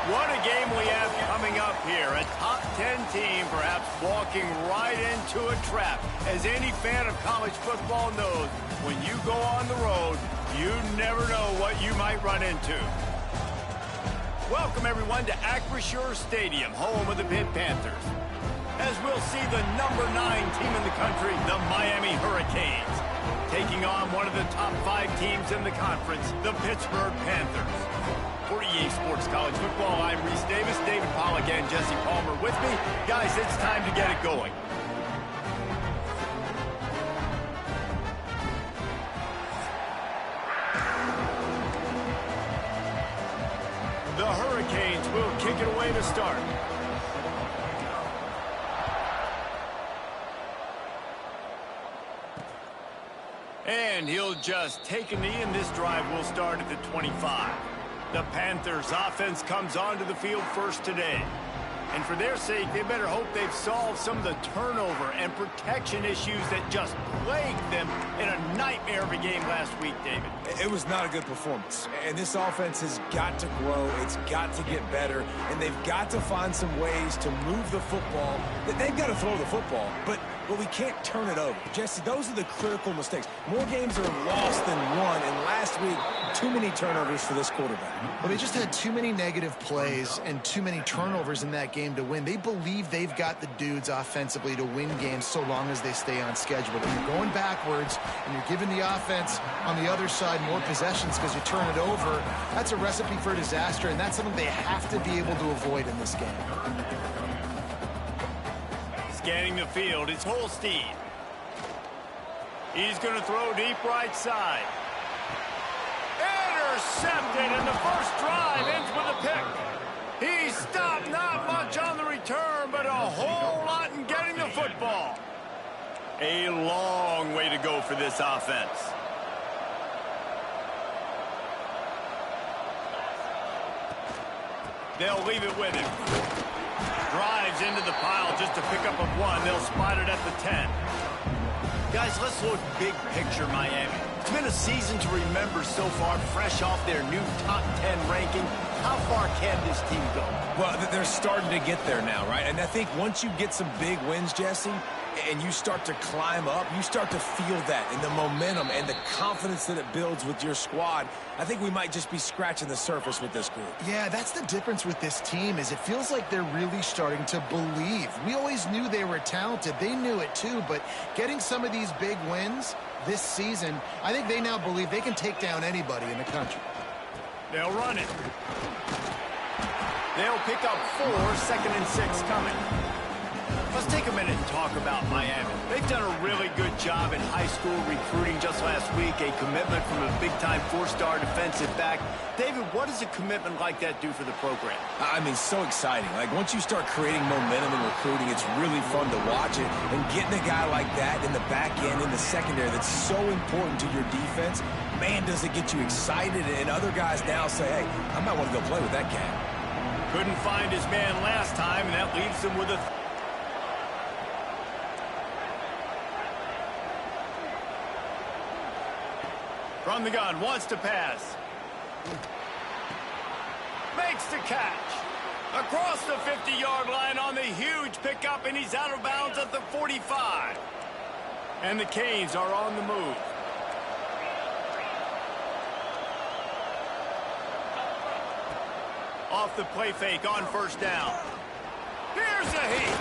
What a game we have coming up here. A top 10 team perhaps walking right into a trap. As any fan of college football knows, when you go on the road, you never know what you might run into. Welcome, everyone, to Acrisure Stadium, home of the Pitt Panthers. As we'll see the number 9 team in the country, the Miami Hurricanes, taking on one of the top 5 teams in the conference, the Pittsburgh Panthers. For EA Sports College Football, I'm Reese Davis, David Pollack, and Jesse Palmer with me. Guys, it's time to get it going. The Hurricanes will kick it away to start. And he'll just take a knee, and this drive will start at the 25. The Panthers' offense comes onto the field first today. And for their sake, they better hope they've solved some of the turnover and protection issues that just plagued them in a nightmare of a game last week, David. It was not a good performance. And this offense has got to grow. It's got to get better. And they've got to find some ways to move the football. They've got to throw the football, but we can't turn it over. Jesse, those are the critical mistakes. More games are lost than won, and last week, too many turnovers for this quarterback. Well, they just had too many negative plays and too many turnovers in that game to win. They believe they've got the dudes offensively to win games so long as they stay on schedule. But when you're going backwards and you're giving the offense on the other side more possessions because you turn it over, that's a recipe for disaster, and that's something they have to be able to avoid in this game. Scanning the field, it's Holstein. He's going to throw deep right side. Intercepted, and the first drive ends with a pick. He stopped, not much on the return, but a whole lot in getting the football. A long way to go for this offense. They'll leave it with him. Drives into the pile just to pick up a 1. They'll spot it at the 10. Guys, let's look big picture Miami. It's been a season to remember so far, fresh off their new top 10 ranking. How far can this team go? Well, they're starting to get there now, right? And I think once you get some big wins, Jesse, and you start to climb up, you start to feel that and the momentum and the confidence that it builds with your squad. I think we might just be scratching the surface with this group. Yeah, that's the difference with this team is it feels like they're really starting to believe. We always knew they were talented. They knew it too, but getting some of these big wins this season, I think they now believe they can take down anybody in the country. They'll run it. They'll pick up 4, 2nd and 6 coming. Let's take a minute and talk about Miami. They've done a really good job in high school recruiting just last week, a commitment from a big-time 4-star defensive back. David, what does a commitment like that do for the program? I mean, so exciting. Like, once you start creating momentum in recruiting, it's really fun to watch it. And getting a guy like that in the back end, in the secondary, that's so important to your defense, man, does it get you excited. And other guys now say, hey, I might want to go play with that cat. Couldn't find his man last time, and that leaves him with a... From the gun, wants to pass. Makes the catch. Across the 50-yard line on the huge pickup, and he's out of bounds at the 45. And the Canes are on the move. Off the play fake on first down. Here's a heat.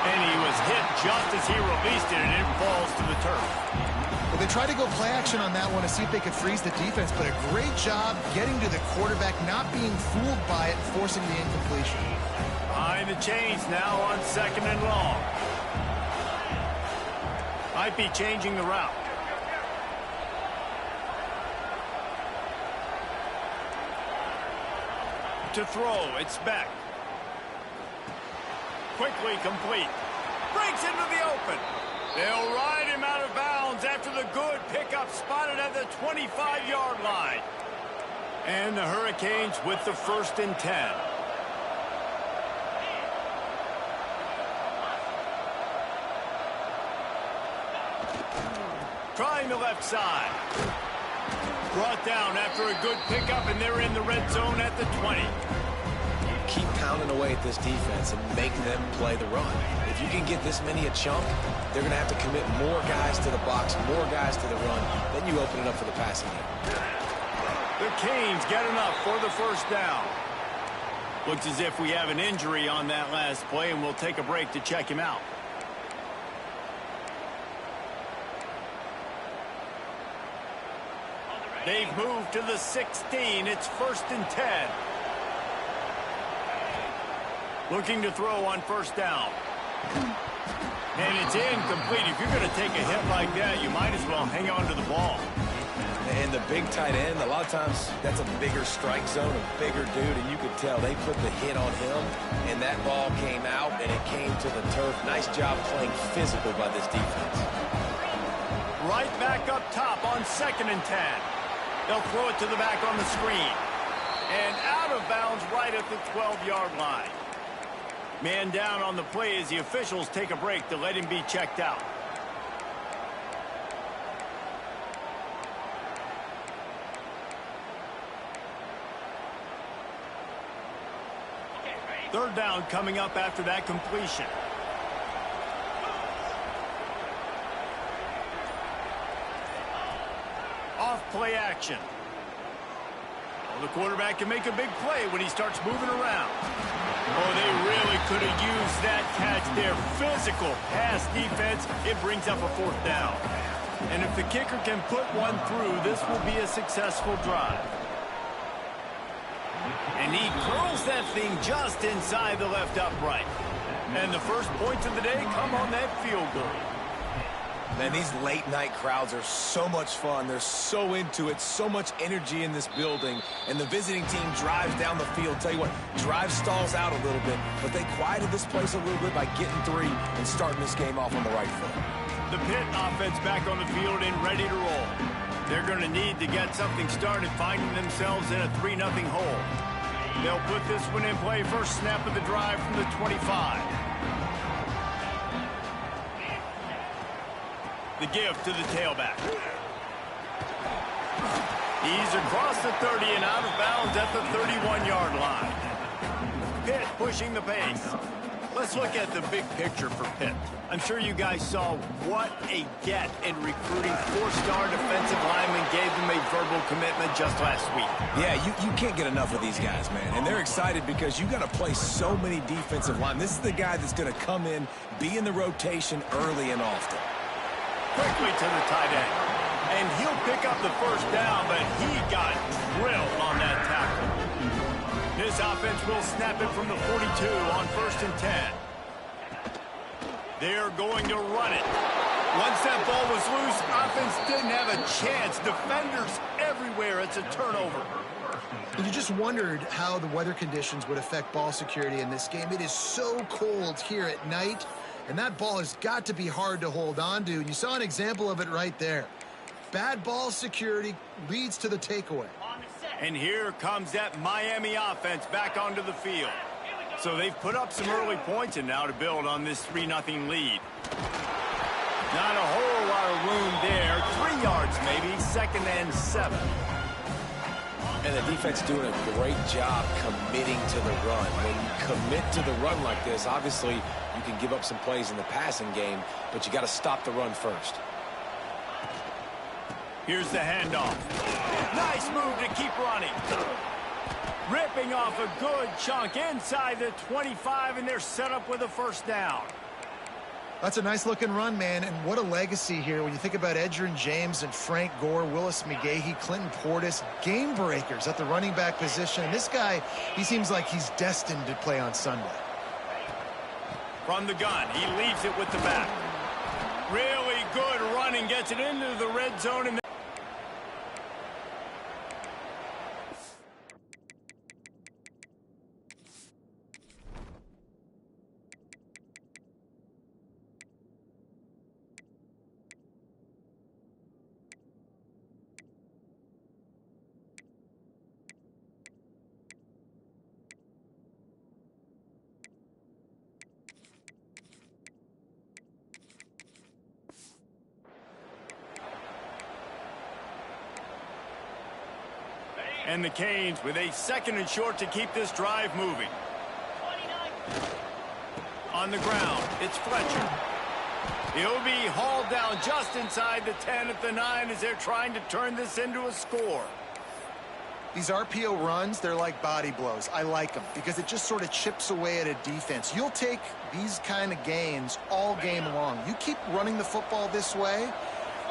And he was hit just as he released it, and it falls to the turf. Well, they tried to go play action on that one to see if they could freeze the defense, but a great job getting to the quarterback, not being fooled by it, forcing the incompletion. Behind the chains now on 2nd and long. Might be changing the route. To throw, it's Beck. Quickly complete. Breaks into the open. They'll ride him out of bounds after the good pickup spotted at the 25-yard line. And the Hurricanes with the 1st and 10. Trying the left side. Brought down after a good pickup, and they're in the red zone at the 20. keep pounding away at this defense and make them play the run. If you can get this many a chunk, they're going to have to commit more guys to the box, more guys to the run. Then you open it up for the passing game. The Canes get enough for the first down. Looks as if we have an injury on that last play, and we'll take a break to check him out. They've moved to the 16. It's 1st and 10. Looking to throw on first down. And it's incomplete. If you're going to take a hit like that, you might as well hang on to the ball. And the big tight end, a lot of times that's a bigger strike zone, a bigger dude, and you could tell they put the hit on him, and that ball came out, and it came to the turf. Nice job playing physical by this defense. Right back up top on 2nd and 10. They'll throw it to the back on the screen. And out of bounds right at the 12-yard line. Man down on the play as the officials take a break to let him be checked out. Third down coming up after that completion. Off play action. Well, the quarterback can make a big play when he starts moving around. Oh, they really could have used that catch there. Physical pass defense. It brings up a 4th down. And if the kicker can put one through, this will be a successful drive. And he curls that thing just inside the left upright. And the first points of the day come on that field goal. Man, these late-night crowds are so much fun. They're so into it, so much energy in this building. And the visiting team drives down the field. Tell you what, drive stalls out a little bit, but they quieted this place a little bit by getting 3 and starting this game off on the right foot. The Pitt offense back on the field and ready to roll. They're going to need to get something started, finding themselves in a 3-0 hole. They'll put this one in play. First snap of the drive from the 25. The give to the tailback. He's across the 30 and out of bounds at the 31-yard line. Pitt pushing the pace. Let's look at the big picture for Pitt. I'm sure you guys saw what a get in recruiting. 4-star defensive linemen gave them a verbal commitment just last week. Yeah, you can't get enough of these guys, man. And they're excited because you got to play so many defensive linemen. This is the guy that's going to come in, be in the rotation early and often. Quickly to the tight end. And he'll pick up the first down, but he got drilled on that tackle. This offense will snap it from the 42 on 1st and 10. They're going to run it. Once that ball was loose, offense didn't have a chance. Defenders everywhere. It's a turnover. You just wondered how the weather conditions would affect ball security in this game. It is so cold here at night, and that ball has got to be hard to hold on to. And you saw an example of it right there. Bad ball security leads to the takeaway. And here comes that Miami offense back onto the field. So they've put up some early points, and now to build on this 3-0 lead. Not a whole lot of room there. 3 yards maybe, 2nd and 7. And the defense doing a great job committing to the run. When you commit to the run like this, obviously you can give up some plays in the passing game, but you got to stop the run first. Here's the handoff. Nice move to keep running. Ripping off a good chunk inside the 25, and they're set up with a first down. That's a nice-looking run, man, and what a legacy here when you think about Edgerrin James and Frank Gore, Willis McGahee, Clinton Portis, game breakers at the running back position. And this guy, he seems like he's destined to play on Sunday. From the gun, he leaves it with the back. Really good running, gets it into the red zone, and the Canes with a 2nd and short to keep this drive moving. On the ground, it's Fletcher. He'll be hauled down just inside the 10 at the 9 as they're trying to turn this into a score. These RPO runs, they're like body blows. I like them because it just sort of chips away at a defense. You'll take these kind of gains all game long. You keep running the football this way,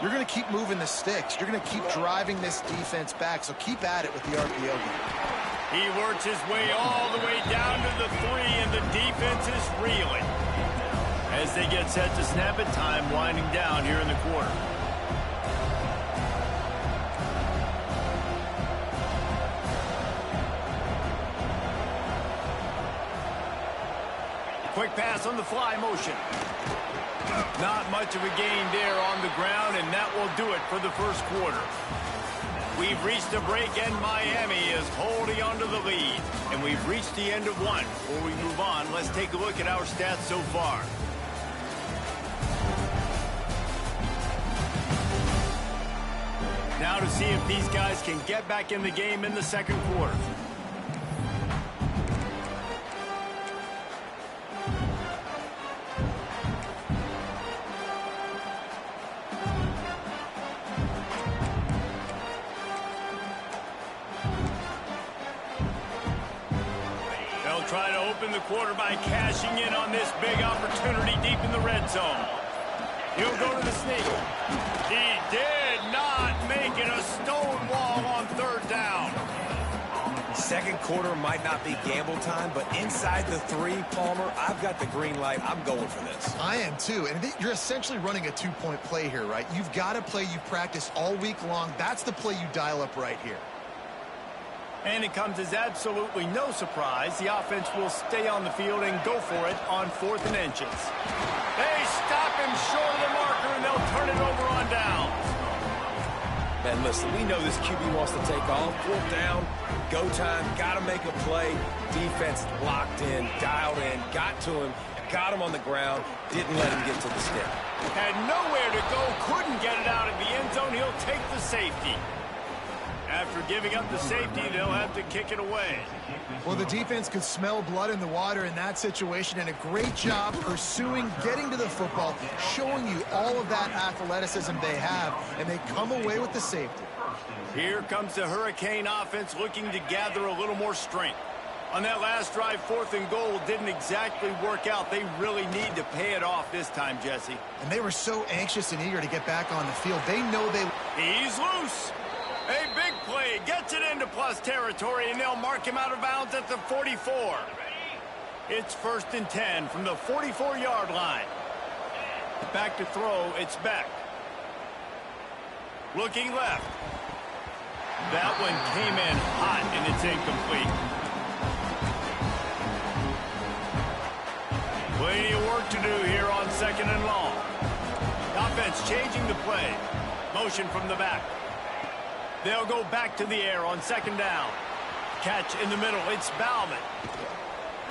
you're going to keep moving the sticks. You're going to keep driving this defense back, so keep at it with the RPO game. He works his way all the way down to the 3, and the defense is reeling. As they get set to snap it, time winding down here in the quarter. Quick pass on the fly motion. Not much of a gain there on the ground, and that will do it for the first quarter. We've reached a break, and Miami is holding onto the lead. And we've reached the end of one. Before we move on, let's take a look at our stats so far. Now to see if these guys can get back in the game in the second quarter. Try to open the quarter by cashing in on this big opportunity deep in the red zone. He'll go to the sneak. He did not make it a stone wall on third down. Second quarter might not be gamble time, but inside the 3, Palmer, I've got the green light. I'm going for this. I am too, and you're essentially running a 2-point play here, right? You've got a play you practice all week long. That's the play you dial up right here. And it comes as absolutely no surprise. The offense will stay on the field and go for it on 4th and inches. They stop him short of the marker, and they'll turn it over on downs. Man, listen, we know this QB wants to take off. 4th down, go time, got to make a play. Defense locked in, dialed in, got to him, got him on the ground, didn't let him get to the stick. Had nowhere to go, couldn't get it out of the end zone. He'll take the safety. After giving up the safety, they'll have to kick it away. Well, the defense could smell blood in the water in that situation, and a great job pursuing, getting to the football, showing you all of that athleticism they have, and they come away with the safety. Here comes the Hurricane offense looking to gather a little more strength. On that last drive, 4th and goal didn't exactly work out. They really need to pay it off this time, Jesse. And they were so anxious and eager to get back on the field. They know they... He's loose. A big play, gets it into plus territory, and they'll mark him out of bounds at the 44. It's 1st and 10 from the 44-yard line. Back to throw, it's Beck. Looking left. That one came in hot, and it's incomplete. Plenty of work to do here on 2nd and long. Offense changing the play. Motion from the back. They'll go back to the air on 2nd down. Catch in the middle. It's Bauman.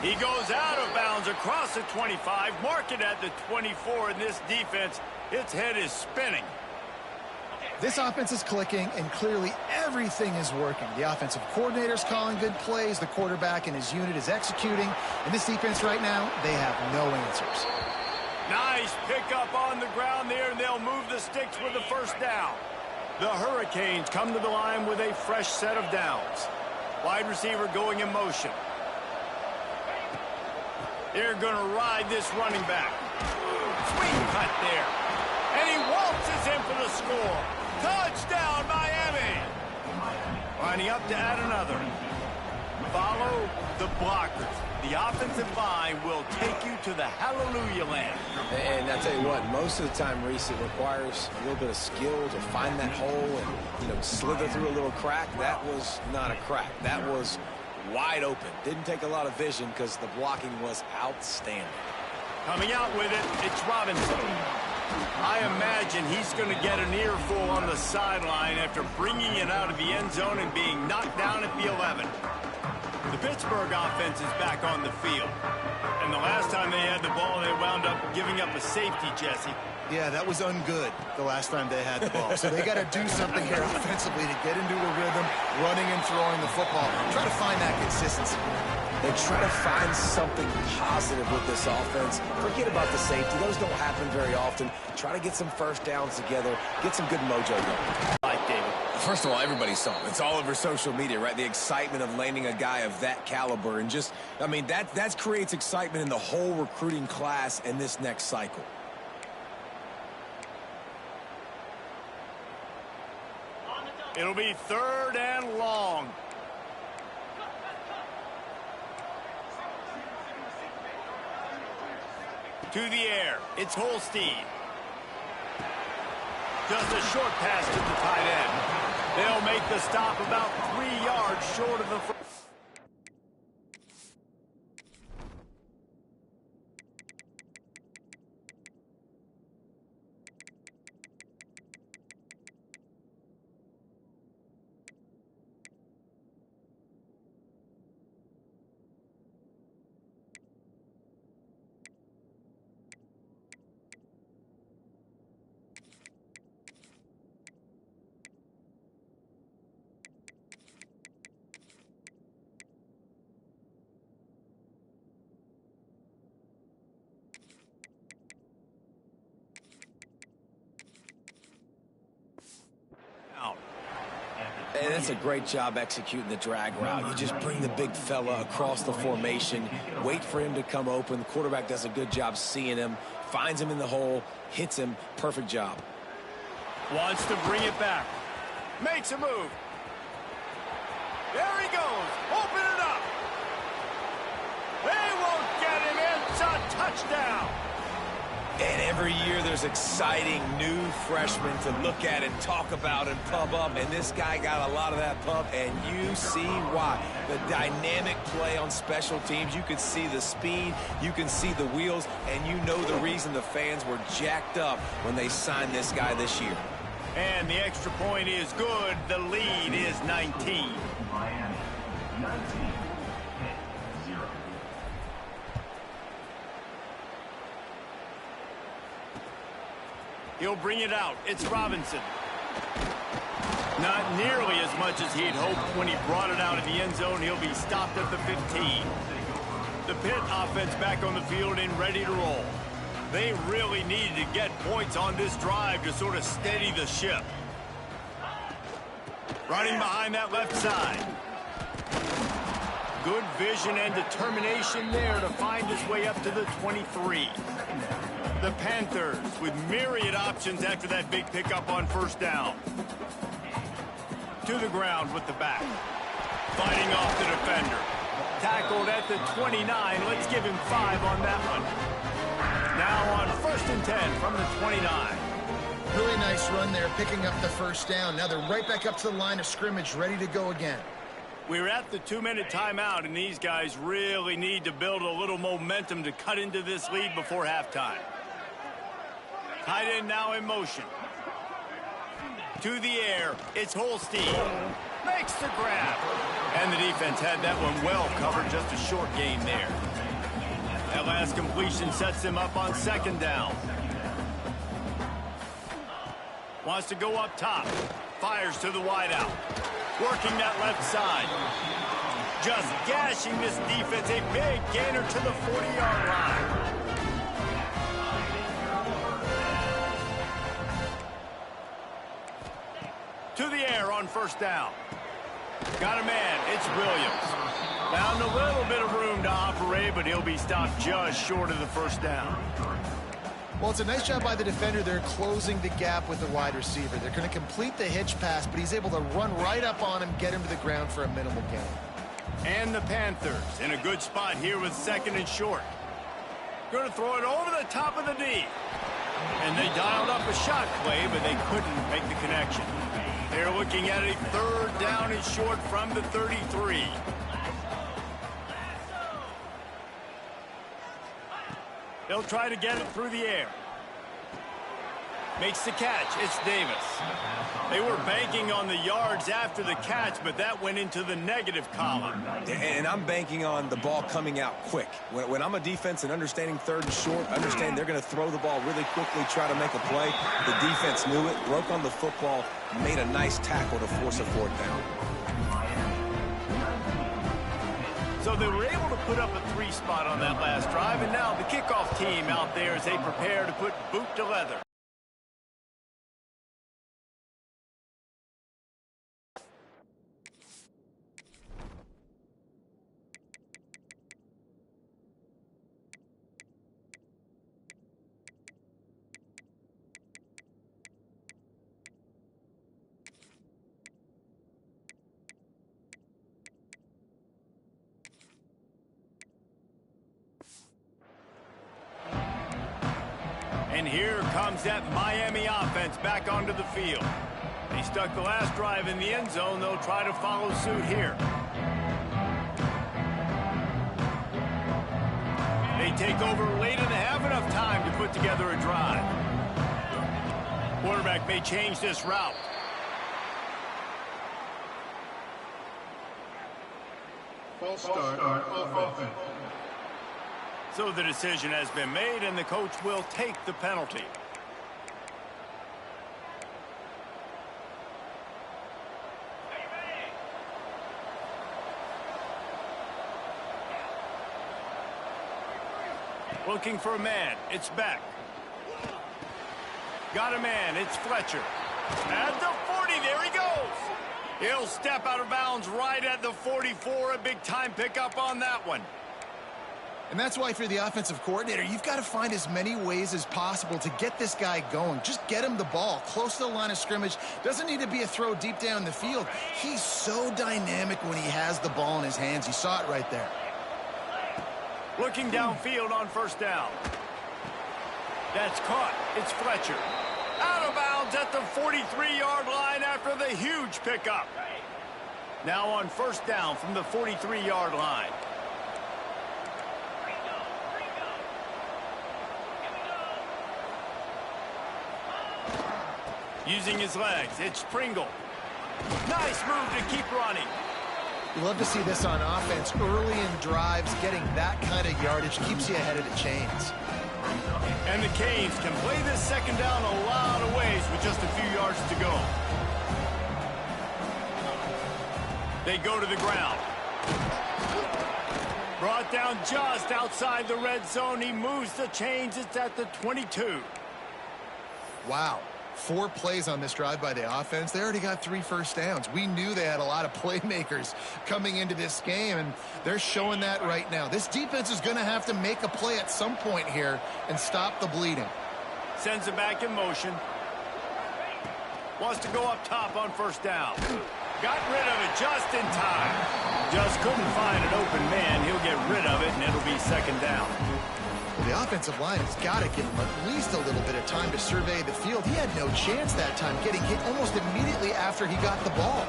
He goes out of bounds across the 25. Mark it at the 24. In this defense, its head is spinning. This offense is clicking, and clearly everything is working. The offensive coordinator's calling good plays. The quarterback and his unit is executing. And this defense right now, they have no answers. Nice pickup on the ground there, and they'll move the sticks with the 1st down. The Hurricanes come to the line with a fresh set of downs. Wide receiver going in motion. They're going to ride this running back. Swing cut there. And he waltzes in for the score. Touchdown, Miami. Lining up to add another. Follow the blockers. The offensive line will take you to the hallelujah land. And I'll tell you what, most of the time, Reese, it requires a little bit of skill to find that hole and, slither through a little crack. That was not a crack. That was wide open. Didn't take a lot of vision because the blocking was outstanding. Coming out with it, it's Robinson. I imagine he's going to get an earful on the sideline after bringing it out of the end zone and being knocked down at the 11. The Pittsburgh offense is back on the field. And the last time they had the ball, they wound up giving up a safety, Jesse. Yeah, that was ungood the last time they had the ball. So they got to do something here offensively to get into a rhythm, running and throwing the football. Try to find that consistency. and try to find something positive with this offense. Forget about the safety. Those don't happen very often. Try to get some first downs together, get some good mojo going. Like David. First of all, everybody saw it. It's all over social media, right? The excitement of landing a guy of that caliber. And just, I mean, that creates excitement in the whole recruiting class in this next cycle. It'll be 3rd and long. To the air. It's Holstein. Just a short pass to the tight end. They'll make the stop about 3 yards short of the first. And that's a great job executing the drag route. You just bring the big fella across the formation, wait for him to come open. The quarterback does a good job seeing him, finds him in the hole, hits him. Perfect job. Wants to bring it back. Makes a move. There he goes. Open it up. They won't get him in. It's a touchdown. And every year there's exciting new freshmen to look at and talk about and pub up. And this guy got a lot of that pub, and you see why. The dynamic play on special teams. You can see the speed. You can see the wheels. And you know the reason the fans were jacked up when they signed this guy this year. And the extra point is good. The lead is 19. Miami, 19. He'll bring it out. It's Robinson. Not nearly as much as he'd hoped when he brought it out of the end zone. He'll be stopped at the 15. The Pitt offense back on the field and ready to roll. They really needed to get points on this drive to sort of steady the ship. Running behind that left side. Good vision and determination there to find his way up to the 23. The Panthers with myriad options after that big pickup on first down. To the ground with the back. Fighting off the defender. Tackled at the 29. Let's give him 5 on that one. Now on 1st and 10 from the 29. Really nice run there, picking up the first down. Now they're right back up to the line of scrimmage, ready to go again. We're at the 2-minute timeout, and these guys really need to build a little momentum to cut into this lead before halftime. Tight end now in motion. To the air, it's Holstein. Makes the grab. And the defense had that one well covered, just a short gain there. That last completion sets him up on 2nd down. Wants to go up top. Fires to the wideout. Working that left side. Just gashing this defense. A big gainer to the 40-yard line. To the air on first down. Got a man. It's Williams. Found a little bit of room to operate, but he'll be stopped just short of the first down. Well, it's a nice job by the defender. They're closing the gap with the wide receiver. They're going to complete the hitch pass, but he's able to run right up on him, get him to the ground for a minimal gain. And the Panthers in a good spot here with 2nd and short. Going to throw it over the top of the D. And they dialed up a shot play, but they couldn't make the connection. They're looking at a 3rd down and short from the 33. They'll try to get it through the air. Makes the catch. It's Davis. They were banking on the yards after the catch, but that went into the negative column. And I'm banking on the ball coming out quick. When I'm a defense and understanding 3rd and short, understand they're going to throw the ball really quickly, try to make a play. The defense knew it, broke on the football, made a nice tackle to force a 4th down. So they were able to put up a 3 spot on that last drive, and now the kickoff team out there as they prepare to put boot to leather. And here comes that Miami offense back onto the field. They stuck the last drive in the end zone. They'll try to follow suit here. They take over late and have enough time to put together a drive. Quarterback may change this route. False start offense. So the decision has been made, and the coach will take the penalty. Looking for a man. It's Beck. Got a man. It's Fletcher. At the 40. There he goes. He'll step out of bounds right at the 44. A big-time pickup on that one. And that's why, if you're the offensive coordinator, you've got to find as many ways as possible to get this guy going. Just get him the ball close to the line of scrimmage. Doesn't need to be a throw deep down the field. He's so dynamic when he has the ball in his hands. You saw it right there. Looking downfield on first down. That's caught. It's Fletcher. Out of bounds at the 43-yard line after the huge pickup. Now on first down from the 43-yard line. Using his legs, it's Pringle. Nice move to keep running. You love to see this on offense. Early in drives, getting that kind of yardage keeps you ahead of the chains. And the Canes can play this second down a lot of ways with just a few yards to go. They go to the ground. Brought down just outside the red zone. He moves the chains. It's at the 22. Wow. 4 plays on this drive by the offense. They already got 3 first downs. We knew they had a lot of playmakers coming into this game, and they're showing that right now. This defense is going to have to make a play at some point here and stop the bleeding. Sends it back in motion. Wants to go up top on first down. Got rid of it just in time. Just couldn't find an open man. He'll get rid of it, and it'll be second down. Well, the offensive line has got to give him at least a little bit of time to survey the field. He had no chance that time, getting hit almost immediately after he got the ball.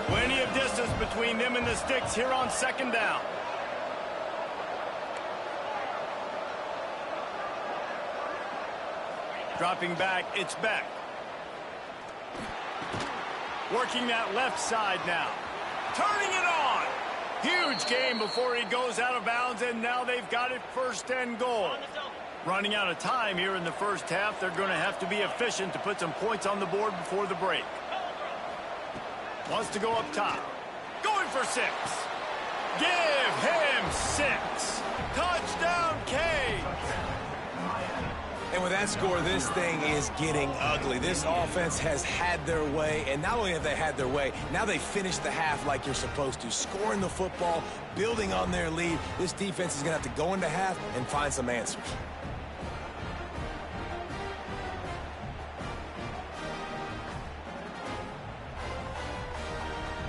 Plenty of distance between them and the sticks here on second down. Dropping back, it's Beck. Working that left side now. Turning it on. Huge game before he goes out of bounds, and now they've got it first and goal. Running out of time here in the first half. They're going to have to be efficient to put some points on the board before the break. Wants to go up top. Going for 6. Give him 6. Touchdown, Canes. And with that score, this thing is getting ugly. This offense has had their way, and not only have they had their way, now they finished the half like you're supposed to, scoring the football, building on their lead. This defense is going to have to go into half and find some answers.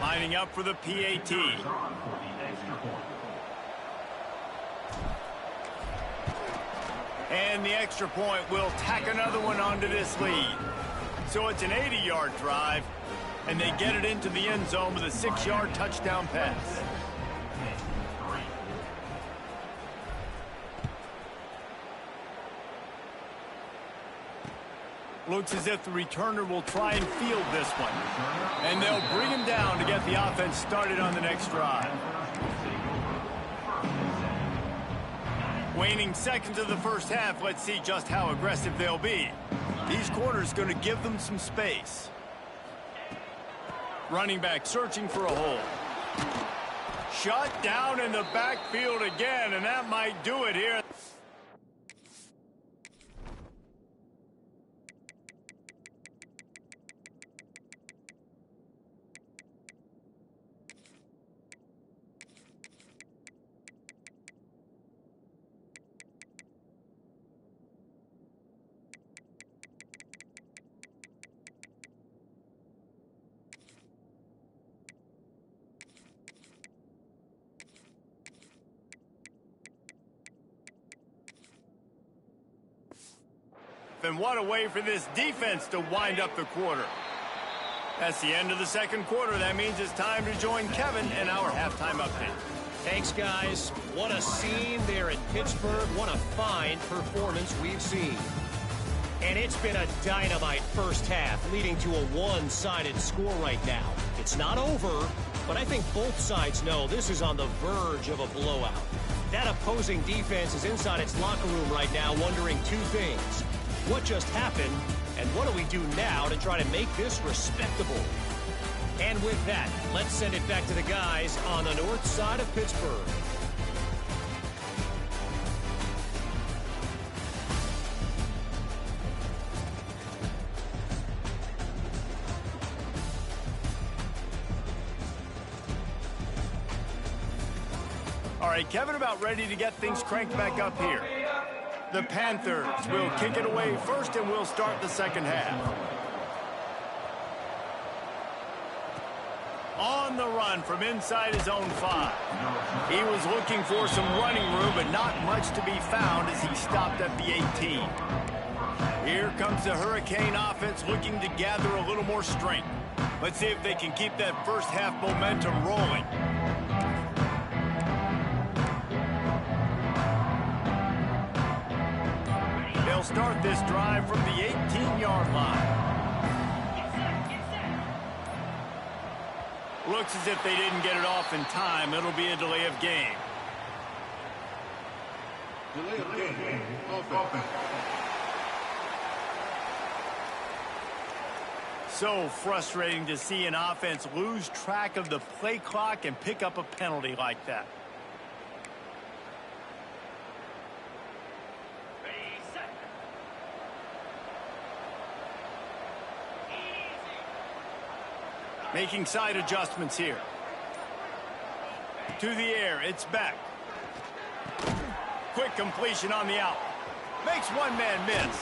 Lining up for the PAT. And the extra point will tack another one onto this lead. So it's an 80-yard drive, and they get it into the end zone with a 6-yard touchdown pass. Looks as if the returner will try and field this one. And they'll bring him down to get the offense started on the next drive. Waning seconds of the first half. Let's see just how aggressive they'll be. These corners going to give them some space. Running back searching for a hole. Shut down in the backfield again, and that might do it here. And what a way for this defense to wind up the quarter. That's the end of the second quarter. That means it's time to join Kevin in our halftime update. Thanks, guys. What a scene there at Pittsburgh. What a fine performance we've seen. And it's been a dynamite first half, leading to a one-sided score right now. It's not over, but I think both sides know this is on the verge of a blowout. That opposing defense is inside its locker room right now wondering two things. What just happened, and what do we do now to try to make this respectable? And with that, let's send it back to the guys on the north side of Pittsburgh. All right, Kevin, about ready to get things cranked back up here. The Panthers will kick it away first, and we'll start the second half. On the run from inside his own 5. He was looking for some running room, but not much to be found as he stopped at the 18. Here comes the Hurricane offense looking to gather a little more strength. Let's see if they can keep that first half momentum rolling. They'll start this drive from the 18-yard line. Looks as if they didn't get it off in time. It'll be a delay of game. Delay of game. Offense. So frustrating to see an offense lose track of the play clock and pick up a penalty like that. Making side adjustments here. To the air, it's back. Quick completion on the out. Makes one man miss.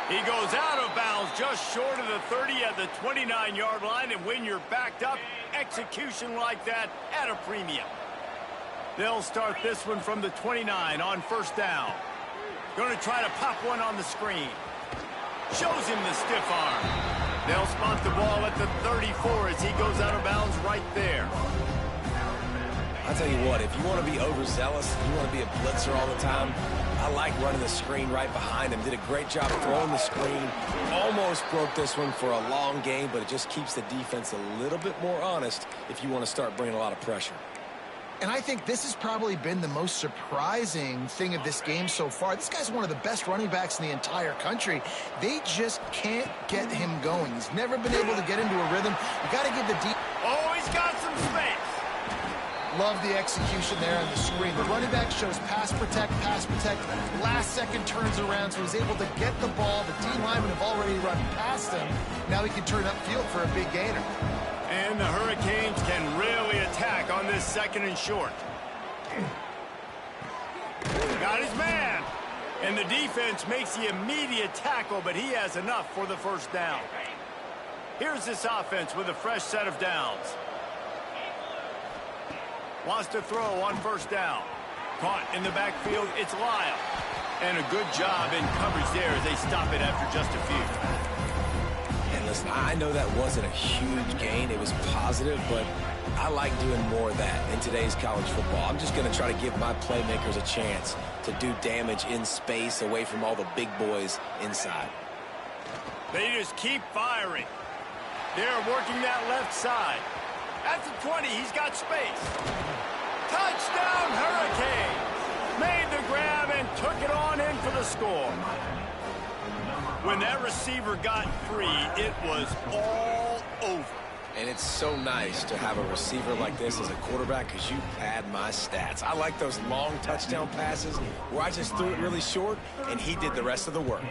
He goes out of bounds just short of the 30 at the 29-yard line, and when you're backed up, execution like that at a premium. They'll start this one from the 29 on first down. Going to try to pop one on the screen. Shows him the stiff arm. They'll spot the ball at the 34 as he goes out of bounds right there. I'll tell you what, if you want to be overzealous, you want to be a blitzer all the time, I like running the screen right behind him. Did a great job throwing the screen. Almost broke this one for a long game, but it just keeps the defense a little bit more honest if you want to start bringing a lot of pressure. And I think this has probably been the most surprising thing of this game so far. This guy's one of the best running backs in the entire country. They just can't get him going. He's never been able to get into a rhythm. You got to give the deep. Oh, he's got some space. Love the execution there on the screen. The running back shows pass protect. Last second turns around, so he's able to get the ball. The D linemen have already run past him. Now he can turn upfield for a big gainer. And the Hurricanes can really attack on this second and short. Got his man. And the defense makes the immediate tackle, but he has enough for the first down. Here's this offense with a fresh set of downs. Wants to throw on first down. Caught in the backfield, it's Lyle. And a good job in coverage there as they stop it after just a few. Listen, I know that wasn't a huge gain. It was positive, but I like doing more of that in today's college football. I'm just going to try to give my playmakers a chance to do damage in space away from all the big boys inside. They just keep firing. They're working that left side. At the 20, he's got space. Touchdown, Hurricanes! Made the grab and took it on in for the score. When that receiver got free, it was all over. And it's so nice to have a receiver like this as a quarterback because you pad my stats. I like those long touchdown passes where I just threw it really short and he did the rest of the work.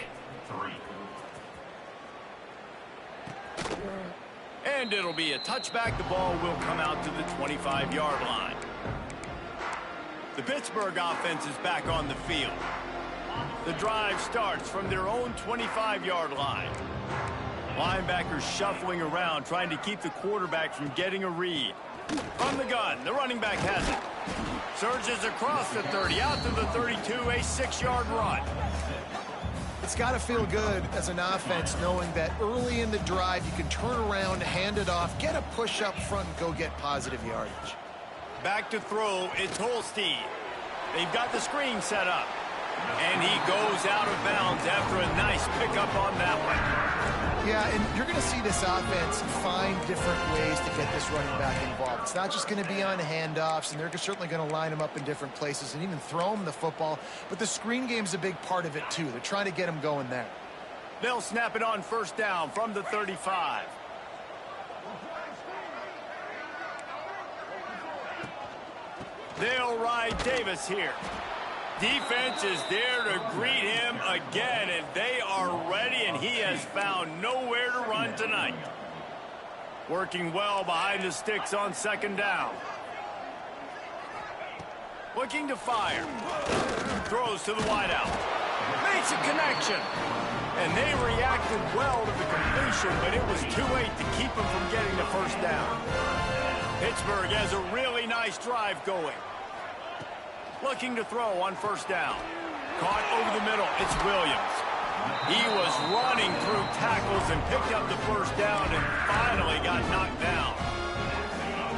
And it'll be a touchback. The ball will come out to the 25-yard line. The Pittsburgh offense is back on the field. The drive starts from their own 25-yard line. Linebackers shuffling around, trying to keep the quarterback from getting a read. From the gun, the running back has it. Surges across the 30, out to the 32, a 6-yard run. It's got to feel good as an offense knowing that early in the drive you can turn around, hand it off, get a push up front, and go get positive yardage. Back to throw, it's Holstein. They've got the screen set up. And he goes out of bounds after a nice pickup on that one. Yeah, and you're going to see this offense find different ways to get this running back involved. It's not just going to be on handoffs, and they're certainly going to line him up in different places and even throw him the football. But the screen game's a big part of it, too. They're trying to get him going there. They'll snap it on first down from the 35. They'll ride Davis here. Defense is there to greet him again, and they are ready, and he has found nowhere to run tonight. Working well behind the sticks on second down. Looking to fire. Throws to the wideout. Makes a connection. And they reacted well to the completion, but it was too late to keep him from getting the first down. Pittsburgh has a really nice drive going. Looking to throw on first down. Caught over the middle. It's Williams. He was running through tackles and picked up the first down and finally got knocked down.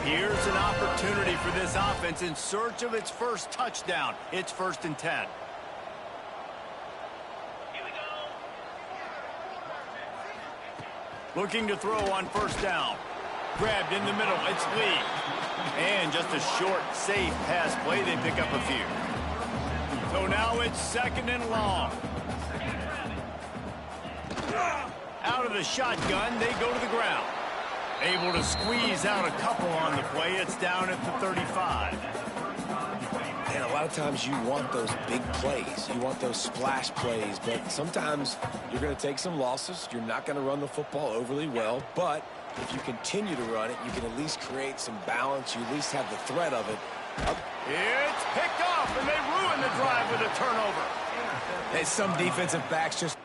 Here's an opportunity for this offense in search of its first touchdown. It's 1st and 10. Looking to throw on first down. Grabbed in the middle. It's Lee. And just a short, safe pass play. They pick up a few. So now it's 2nd and long. Out of the shotgun, they go to the ground. Able to squeeze out a couple on the play. It's down at the 35. And a lot of times you want those big plays. You want those splash plays. But sometimes you're going to take some losses. You're not going to run the football overly well. But if you continue to run it, you can at least create some balance. You at least have the threat of it. It's picked off, and they ruin the drive with a turnover. And some defensive backs just...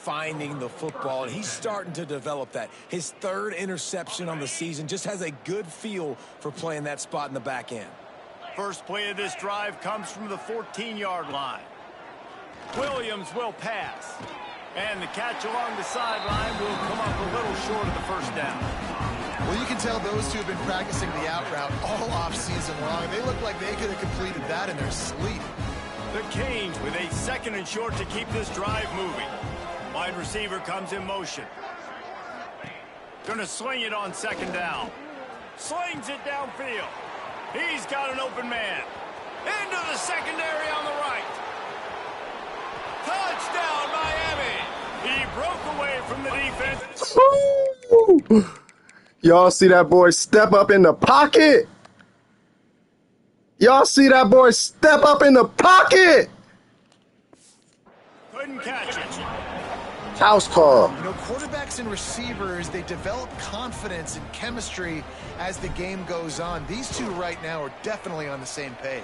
finding the football, and he's starting to develop that. His third interception on the season, just has a good feel for playing that spot in the back end. First play of this drive comes from the 14-yard line. Williams will pass. And the catch along the sideline will come up a little short of the first down. Well, you can tell those two have been practicing the out route all off-season long. They look like they could have completed that in their sleep. The Canes with a 2nd and short to keep this drive moving. Wide receiver comes in motion. Gonna sling it on 2nd down. Slings it downfield. He's got an open man. Into the secondary on the right. Touchdown, Miami. He broke away from the defense. Y'all see that boy step up in the pocket? Y'all see that boy step up in the pocket? Couldn't catch it. House call. You know, quarterbacks and receivers, they develop confidence and chemistry as the game goes on. These two right now are definitely on the same page.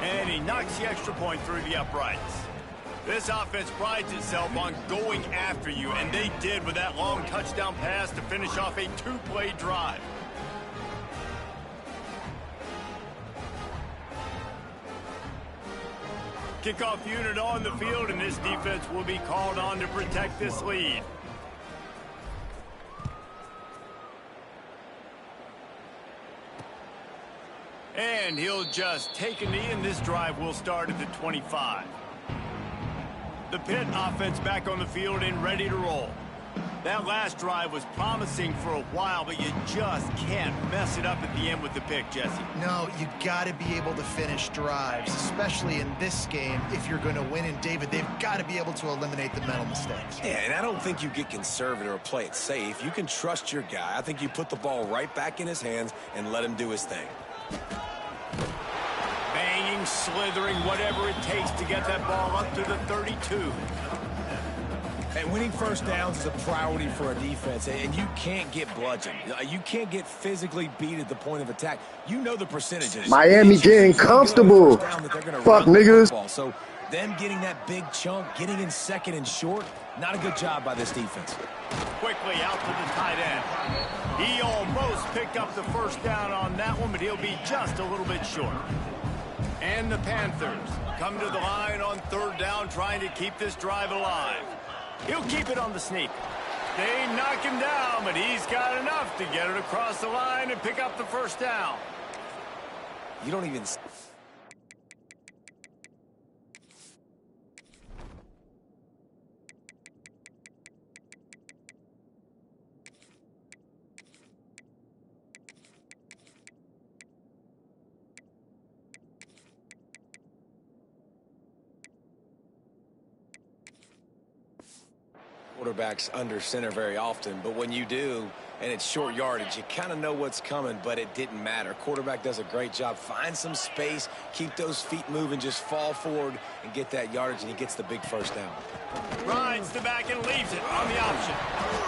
And he knocks the extra point through the uprights. This offense prides itself on going after you, and they did with that long touchdown pass to finish off a 2-play drive. Kickoff unit on the field, and this defense will be called on to protect this lead. And he'll just take a knee, and this drive will start at the 25. The Pitt offense back on the field and ready to roll. That last drive was promising for a while, but you just can't mess it up at the end with the pick, Jesse. No, you got to be able to finish drives, especially in this game. If you're going to win, and David, they've got to be able to eliminate the mental mistakes. Yeah, and I don't think you get conservative or play it safe. You can trust your guy. I think you put the ball right back in his hands and let him do his thing. Banging, slithering, whatever it takes to get that ball up to the 32. And winning first downs is a priority for a defense, and you can't get bludgeoned. You can't get physically beat at the point of attack. You know the percentages. Miami getting comfortable. Fuck niggas. So them getting that big chunk, getting in 2nd and short, not a good job by this defense. Quickly out to the tight end. He almost picked up the first down on that one, but he'll be just a little bit short. And the Panthers come to the line on 3rd down, trying to keep this drive alive. He'll keep it on the sneak. They knock him down, but he's got enough to get it across the line and pick up the first down. You don't even... quarterbacks under center very often, but when you do, and it's short yardage, you kind of know what's coming, but it didn't matter. Quarterback does a great job. Find some space, keep those feet moving, just fall forward and get that yardage, and he gets the big first down. Rides the back and leaves it on the option.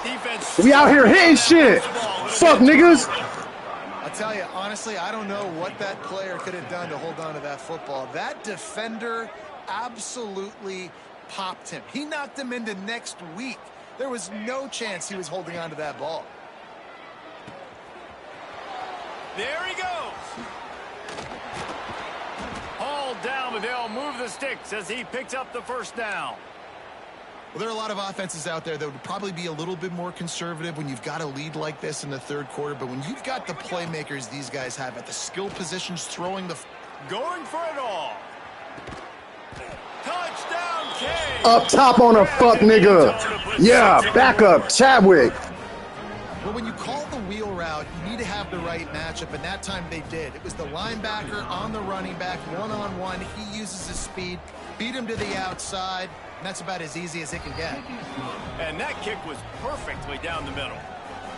Defense. We out here hitting shit. Fuck niggas. I'll tell you, honestly, I don't know what that player could have done to hold on to that football. That defender absolutely popped him. He knocked him into next week. There was no chance he was holding on to that ball. There he goes. Hauled down, but they'll move the sticks as he picks up the first down. Well, there are a lot of offenses out there that would probably be a little bit more conservative when you've got a lead like this in the 3rd quarter, but when you've got the playmakers these guys have at the skill positions, throwing the... Going for it all. Touchdown, Kane. Up top on a fuck nigga. Yeah, back up, Chadwick. Well, when you call the wheel route, you need to have the right matchup, and that time they did. It was the linebacker on the running back, one-on-one. He uses his speed, beat him to the outside, and that's about as easy as it can get. And that kick was perfectly down the middle.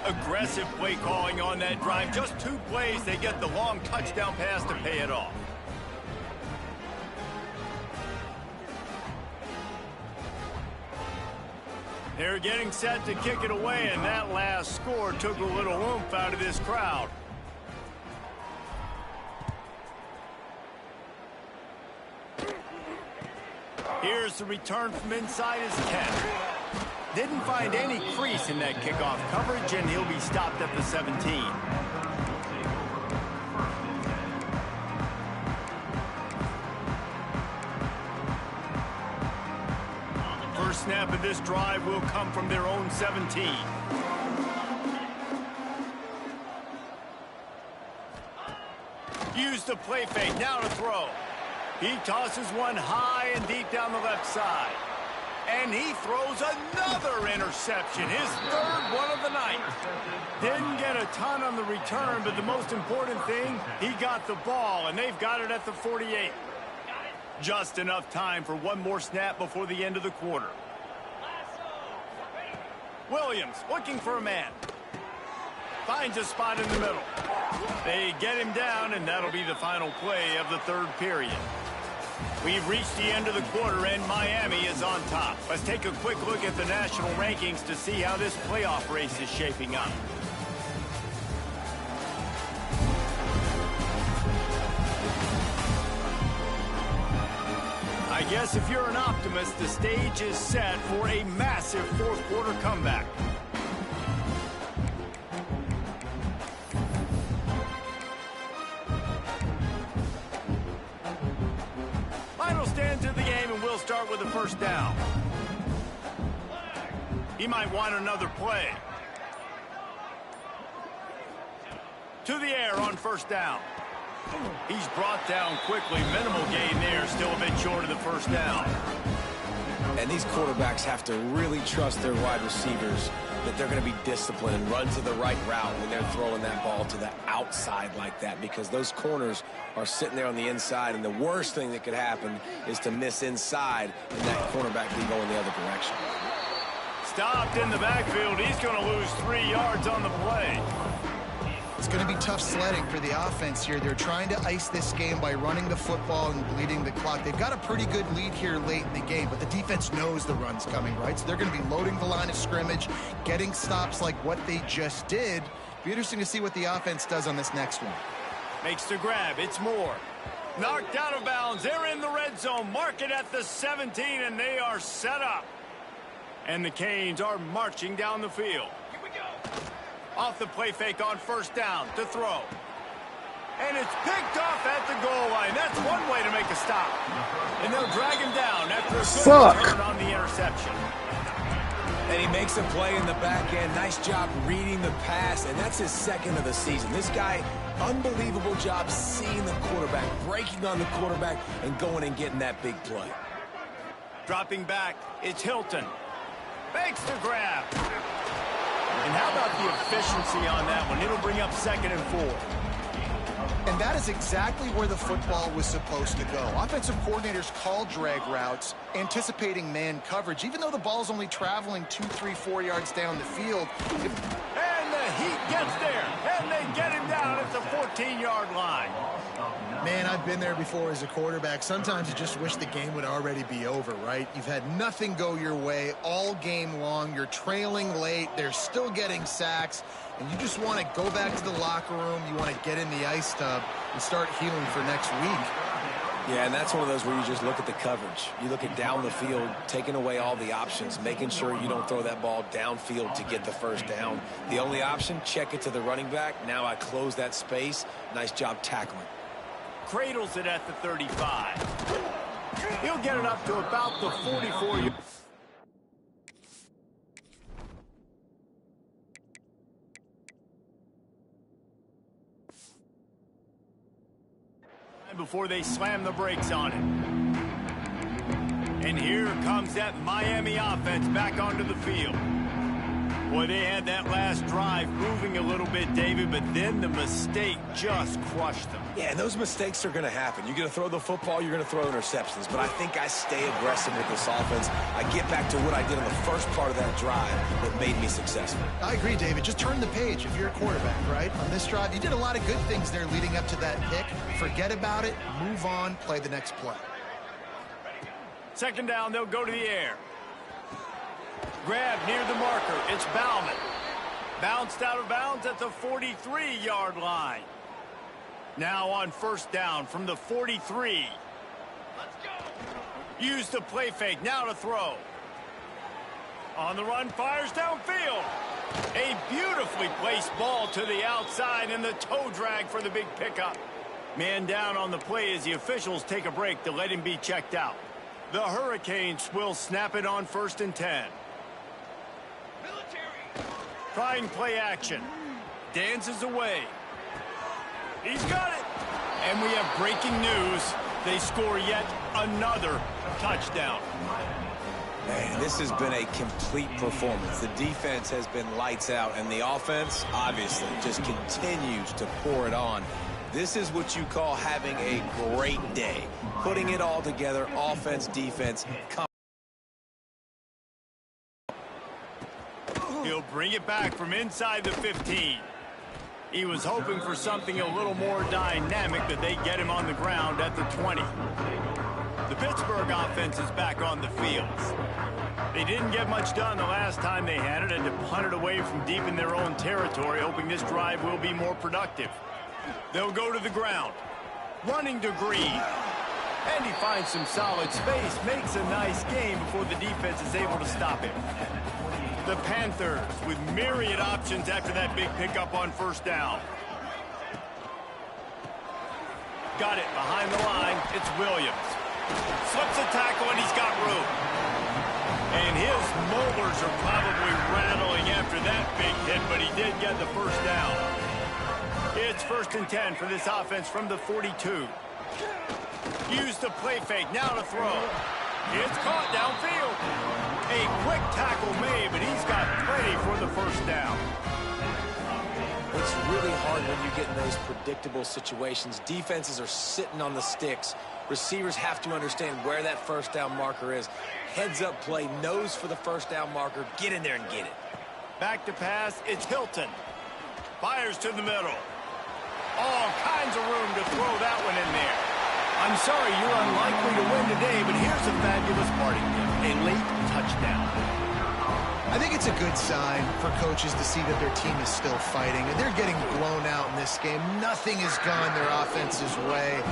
Aggressive play calling on that drive. Just 2 plays, they get the long touchdown pass to pay it off. They're getting set to kick it away, and that last score took a little oomph out of this crowd. Here's the return from inside his 10. Didn't find any crease in that kickoff coverage, and he'll be stopped at the 17. First snap of this drive will come from their own 17. Use the play fake, now to throw. He tosses one high and deep down the left side. And he throws another interception, his third one of the night. Didn't get a ton on the return, but the most important thing, he got the ball, and they've got it at the 48. Just enough time for one more snap before the end of the quarter. Williams looking for a man. Finds a spot in the middle. They get him down, and that'll be the final play of the third period. We've reached the end of the quarter, and Miami is on top. Let's take a quick look at the national rankings to see how this playoff race is shaping up. I guess if you're an optimist, the stage is set for a massive fourth quarter comeback. Final stands of the game, and we'll start with the first down. He might want another play. To the air on first down. He's brought down quickly. Minimal gain there. Still a bit short of the first down. And these quarterbacks have to really trust their wide receivers that they're going to be disciplined and run to the right route when they're throwing that ball to the outside like that, because those corners are sitting there on the inside, and the worst thing that could happen is to miss inside and that cornerback can go in the other direction. Stopped in the backfield. He's going to lose 3 yards on the play. It's going to be tough sledding for the offense here. They're trying to ice this game by running the football and bleeding the clock. They've got a pretty good lead here late in the game, but the defense knows the run's coming, right? So they're going to be loading the line of scrimmage, getting stops like what they just did. Be interesting to see what the offense does on this next one. Makes the grab. It's Moore. Knocked out of bounds. They're in the red zone. Mark it at the 17, and they are set up. And the Canes are marching down the field. Here we go. Off the play fake on first down to throw. And it's picked off at the goal line. That's one way to make a stop. And they'll drag him down after a good return on the interception. And he makes a play in the back end. Nice job reading the pass, and that's his second of the season. This guy, unbelievable job seeing the quarterback, breaking on the quarterback, and going and getting that big play. Dropping back, it's Hilton. Makes the grab. And how about the efficiency on that one? It'll bring up 2nd and 4. And that is exactly where the football was supposed to go. Offensive coordinators call drag routes, anticipating man coverage, even though the ball's only traveling 2, 3, 4 yards down the field. And the Heat gets there, and they get him down at the 14-yard line. Man, I've been there before as a quarterback. Sometimes you just wish the game would already be over, right? You've had nothing go your way all game long. You're trailing late. They're still getting sacks. And you just want to go back to the locker room. You want to get in the ice tub and start healing for next week. Yeah, and that's one of those where you just look at the coverage. You look at down the field, taking away all the options, making sure you don't throw that ball downfield to get the first down. The only option, check it to the running back. Now I close that space. Nice job tackling. Cradles it at the 35. He'll get it up to about the 44. Before they slam the brakes on it. And here comes that Miami offense back onto the field. Boy, they had that last drive moving a little bit, David, but then the mistake just crushed them. Yeah, and those mistakes are going to happen. You're going to throw the football, you're going to throw interceptions. But I think I stay aggressive with this offense. I get back to what I did on the first part of that drive that made me successful. I agree, David. Just turn the page if you're a quarterback, right? On this drive, you did a lot of good things there leading up to that pick. Forget about it, move on, play the next play. 2nd down, they'll go to the air. Grab near the marker. It's Bauman. Bounced out of bounds at the 43-yard line. Now on first down from the 43. Let's go. Use the play fake. Now to throw. On the run, fires downfield. A beautifully placed ball to the outside and the toe drag for the big pickup. Man down on the play as the officials take a break to let him be checked out. The Hurricanes will snap it on 1st and 10. Trying play action. Dances away. He's got it. And we have breaking news. They score yet another touchdown. Man, this has been a complete performance. The defense has been lights out, and the offense, obviously, just continues to pour it on. This is what you call having a great day. Putting it all together, offense, defense. He'll bring it back from inside the 15. He was hoping for something a little more dynamic, that they get him on the ground at the 20. The Pittsburgh offense is back on the field. They didn't get much done the last time they had it, and to punt it away from deep in their own territory, hoping this drive will be more productive. They'll go to the ground. Running to Green. And he finds some solid space, makes a nice game before the defense is able to stop him. The Panthers with myriad options after that big pickup on 1st down. Got it behind the line. It's Williams. Slips a tackle and he's got room. And his molars are probably rattling after that big hit, but he did get the 1st down. It's 1st and 10 for this offense from the 42. Use the play fake, now to throw. It's caught downfield. A quick tackle made, but he's got plenty for the 1st down. It's really hard when you get in those predictable situations. Defenses are sitting on the sticks. Receivers have to understand where that 1st down marker is. Heads up play, nose for the 1st down marker. Get in there and get it. Back to pass, it's Hilton. Fires to the middle. All kinds of room to throw that one in there. I'm sorry you're unlikely to win today, but here's a fabulous parting gift. A late touchdown. I think it's a good sign for coaches to see that their team is still fighting, and they're getting blown out in this game. Nothing has gone their offense's way.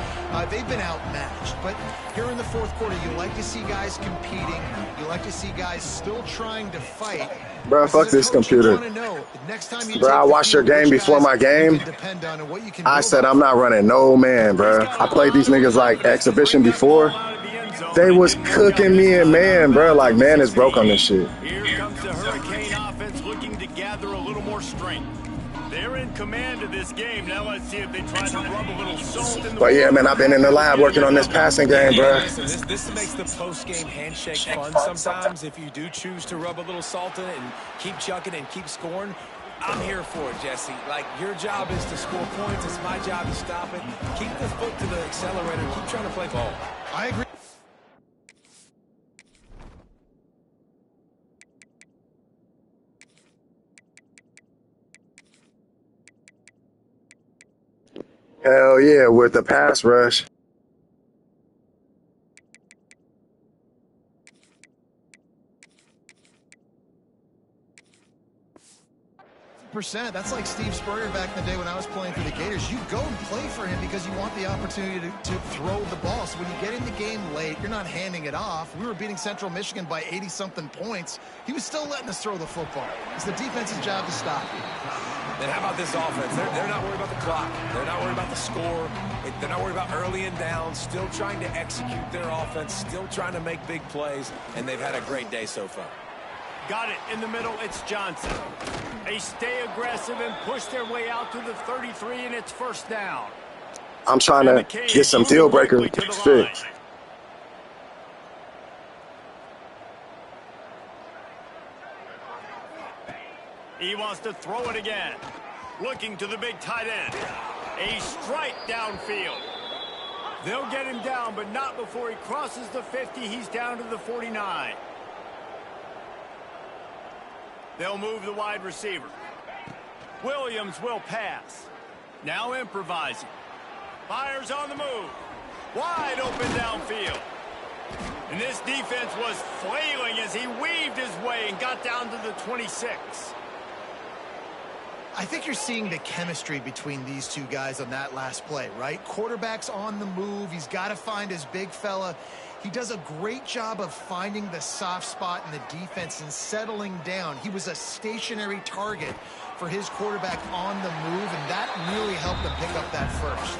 They've been outmatched, but here in the 4th quarter, you like to see guys competing. You like to see guys still trying to fight. Bro, fuck this computer. Bro, I watched your game before my game. I said I'm not running no man, bro. I played these niggas like exhibition before. They was cooking me in man, bro. Like, man is broke on this shit. Here comes the Hurricane offense looking to gather a little more strength. They're in command of this game. Now let's see if they try to rub a little salt in the But yeah, man, I've been in the lab working on this passing game, bro. This makes the post-game handshake fun sometimes if you do choose to rub a little salt in it and keep chucking and keep scoring. I'm here for it, Jesse. Like, your job is to score points. It's my job to stop it. Keep the foot to the accelerator. Keep trying to play ball. I agree. Hell yeah, with the pass rush. That's like Steve Spurrier back in the day when I was playing for the Gators. You go and play for him because you want the opportunity to throw the ball. So when you get in the game late, you're not handing it off. We were beating Central Michigan by 80-something points. He was still letting us throw the football. It's the defense's job to stop you. And how about this offense? They're not worried about the clock. They're not worried about the score. They're not worried about early and down. Still trying to execute their offense. Still trying to make big plays. And they've had a great day so far. Got it in the middle. It's Johnson. They stay aggressive and push their way out to the 33, and it's 1st down. I'm trying to get some deal breakers fixed. He wants to throw it again. Looking to the big tight end. A strike downfield. They'll get him down, but not before he crosses the 50. He's down to the 49. They'll move the wide receiver. Williams will pass. Now improvising. Fires on the move. Wide open downfield. And this defense was flailing as he weaved his way and got down to the 26. I think you're seeing the chemistry between these two guys on that last play, right? Quarterback's on the move. He's got to find his big fella. He does a great job of finding the soft spot in the defense and settling down. He was a stationary target for his quarterback on the move, and that really helped him pick up that first.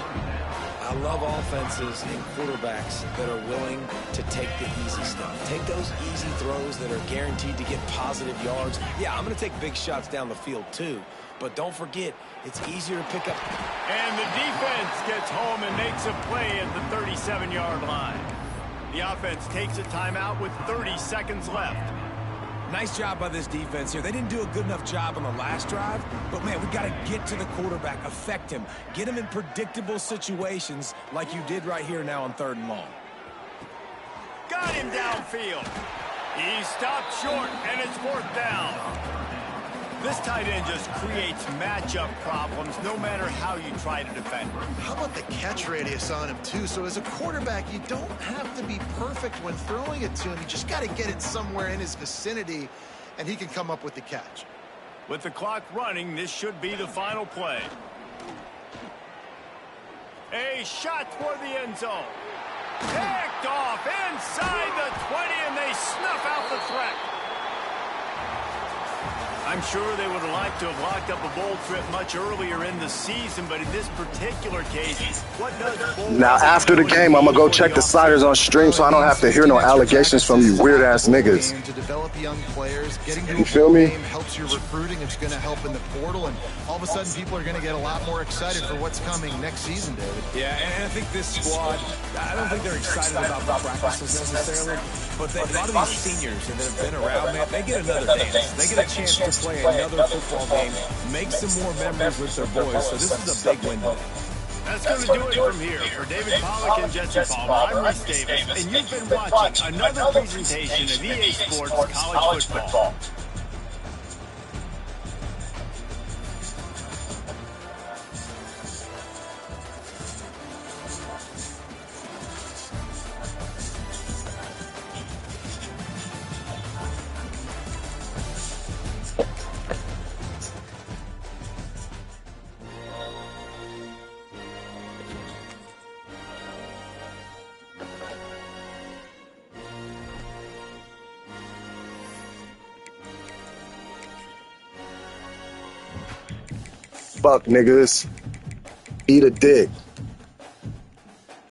I love offenses and quarterbacks that are willing to take the easy stuff. Take those easy throws that are guaranteed to get positive yards. Yeah, I'm going to take big shots down the field too, but don't forget, it's easier to pick up. And the defense gets home and makes a play at the 37-yard line. The offense takes a timeout with 30 seconds left. Nice job by this defense here. They didn't do a good enough job on the last drive, but, man, we got to get to the quarterback, affect him, get him in predictable situations like you did right here now on 3rd and long. Got him downfield. He stopped short, and it's 4th down. This tight end just creates matchup problems no matter how you try to defend him. How about the catch radius on him, too? So as a quarterback, you don't have to be perfect when throwing it to him. You just got to get it somewhere in his vicinity, and he can come up with the catch. With the clock running, this should be the final play. A shot toward the end zone. Picked off inside the 20, and they snuff out the threat. I'm sure they would have liked to have locked up a bowl trip much earlier in the season, but in this particular case, what does bowl Now, after the game, I'm going to go check the sliders on stream so I don't have to hear no allegations from you weird-ass niggas. To develop young players, getting to You feel me? helps your recruiting. It's going to help in the portal, and all of a sudden people are going to get a lot more excited for what's coming next season, David. Yeah, and I think this squad, I don't think they're excited about the practices necessarily, but a lot of these seniors that have been around, man, they get another dance. They get a chance to play another football game, make some more memories with their boys, so this is a big win today. That's going to do it from here. For David Pollack and Jesse Palmer, I'm Reese Davis, and you've been watching another presentation of EA Sports College Football. Fuck niggas. Eat a dick.